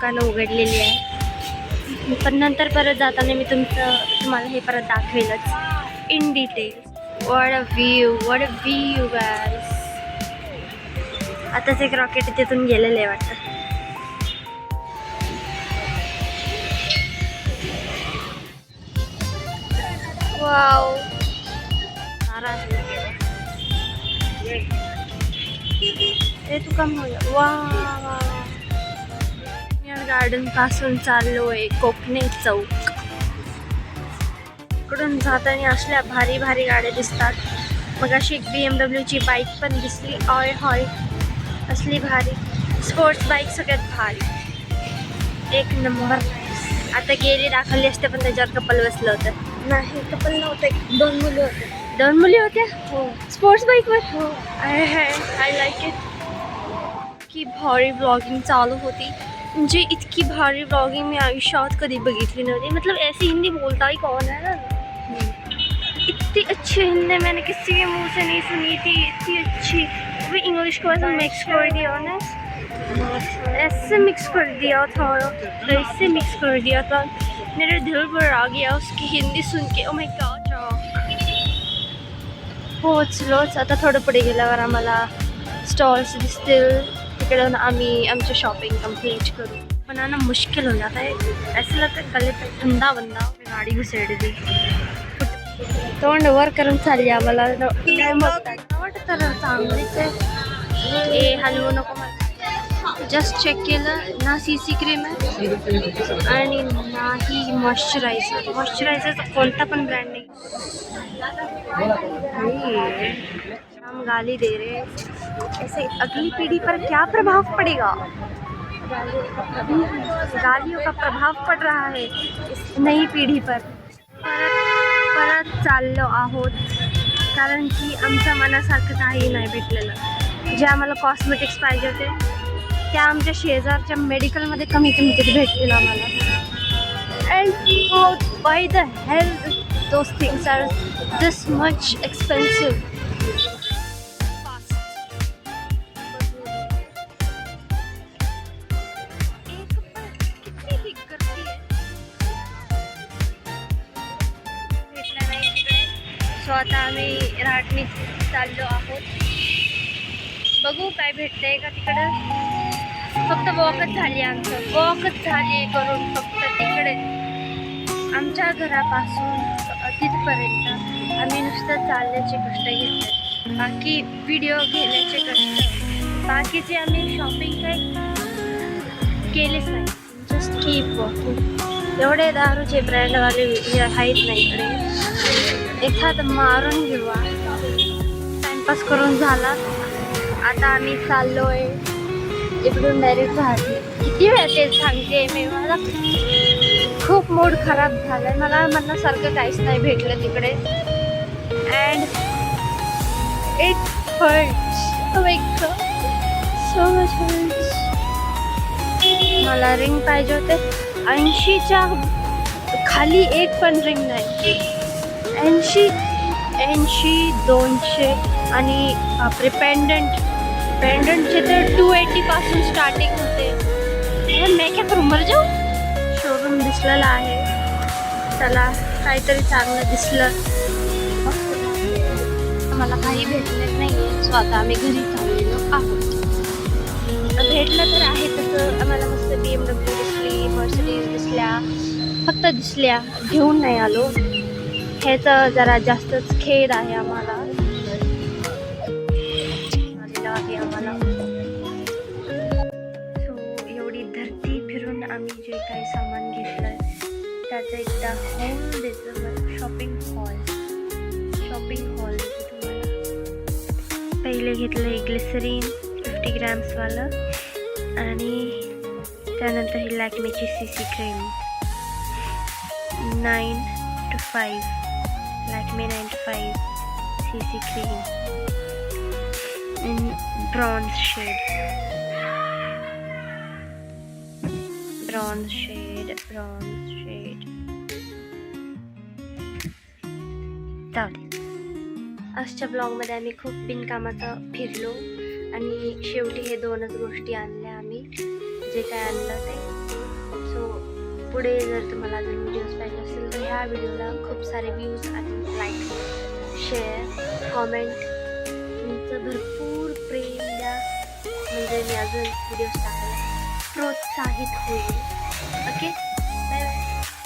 दुकानं उघडलेली आहे. पण नंतर परत जाताना मी तुम्हाला हे परत दाखवेलच in detail. What a view guys. आताच एक रॉकेट तिथून गेलेलं आहे वाटतं. वाव. हे तू कम वा. गार्डन पासून चाललोय कोकणे चौक. इकडून जाताना असल्या भारी भारी गाड्या दिसतात. मग अशी एक BMW ची बाईक पण दिसली. ऑय हॉय असली भारी स्पोर्ट्स बाईक सगळ्यात भारी एक नंबर. आता गेली दाखवली असते पण त्याच्यावर कपल बसलं होतं. नाही कपल नव्हतं, 2 मुली होत्या. 2 मुली होत्या हो स्पोर्ट्स बाईकवर. हो आय लाईक इट. इतकी भारी ब्लॉगिंग चालू होती म्हणजे इतकी भारी ब्लॉगिंग मी आयुष्यात कधी बघितली नव्हती. मतलब ऐसी हिंदी बोलता ही कौन है ना. इतनी अच्छी हिंदी मैंने किसी के मुंह से नहीं सुनी थी. इतनी अच्छी भी इंग्लिश को ऐसा मिक्स कर दिया ना, ऐसे मिक्स कर दिया था, ऐसे मिक्स कर दिया था. मेरे दिल पर आ गया उसकी हिंदी सुन के. Oh my God. पोहोचलोच. आता थोडं पुढे गेल्यावर आम्हाला स्टॉल्स दिसतील. तिकडून आम्ही आमची शॉपिंग कंप्लीट करू. पण ना मुश्किल हो जाता है. ऐसा लगता है गले तक ठंडा बंदा गाडी घुसडली. तोंड वर करून चालली आम्हाला. वाटत चांगलीच आहे. ए हलवू नको मला. जस्ट चेक केलं ना. CC क्रीम आहे आणि नाही मॉइश्चरायझर कोणता पण ब्रँड नाही. हम गाली दे रहे ऐसे अगली पीढ़ी पर क्या प्रभाव पड़ेगा. गालियों का प्रभाव पड़ रहा है इस नई पिढी पर. परत चाललो आहोत कारण की आमच्या मनासारखं काही नाही भेटलेलं. जे आम्हाला कॉस्मेटिक्स पाहिजे होते त्या आमच्या शेजारच्या मेडिकलमध्ये कमी किमतीत भेटतील आम्हाला. And by the hell those things are this much expensive. So आता आम्ही राहटणीत चाललो आहोत. बघू काय भेटतंय का तिकडं. फक्त वॉकच झाली वॉकच झाली करून फक्त तिकडे आमच्या घरापासून तिथपर्यंत आम्ही नुसतं चालण्याचे कष्ट घेतले. बाकी व्हिडिओ घेण्याचे कष्ट. बाकीचे आम्ही शॉपिंग काही केलेच नाही. Just keep walking. एवढे दारूचे ब्रँडवाले आहेत नाही इकडे. एखाद मारून घेऊ. टाइमपास करून झाला. आता आम्ही चाललोय इकडून डायरेक्ट भाजी. किती वेळ तेच सांगते मी. मला खूप मूड खराब झालाय. मला म्हणण्यासारखं काहीच नाही भेटलं तिकडे. And it hurts. So much hurts. मला रिंग पाहिजे होते. 80च्या खाली एक पण रिंग नाही. 80, 200 आणि आपले पेंडंटचे तर 280 पासून स्टार्टिंग होते. मी काय करू मर जाऊ. शोरूम दिसलेला आहे. चला काहीतरी चांगलं दिसलं. मला काही भेटलं नाही. सो आता आम्ही घरी चाललेलो आहोत. भेटलं तर आहे तसं आम्हाला मस्त BMW दिसली, मर्सिडीज दिसल्या. फक्त दिसल्या, घेऊन नाही आलो. हे तर जरा जास्तच खेद आहे आम्हाला. सो एवढी धरती फिरून आम्ही जे काही सामान घेतलं त्याचं एकदा हॉल देतो. शॉपिंग हॉल देतो तुम्हाला. पहिले घेतलं एक ग्लिसरीन 50 ग्रॅम्सवालं आणि त्यानंतर ही लॅक्मेची CC cream 9 to 5. Lakme 9 to 5 CC cream in bronze shade. जाऊ दे. आजच्या ब्लॉगमध्ये आम्ही खूप बिनकामाचं फिरलो आणि शेवटी हे 2च गोष्टी आणल्या आम्ही. जे काय आणलं ते सो पुढे जर तुम्हाला अजून व्हिडिओज पाहिजे असेल तर ह्या व्हिडिओला खूप सारे व्ह्यूज आणि लाईक शेअर कॉमेंट तुमचं भरपूर प्रेम द्या, म्हणजे मी अजून व्हिडिओज टाकायला प्रोत्साहित होईल. ओके.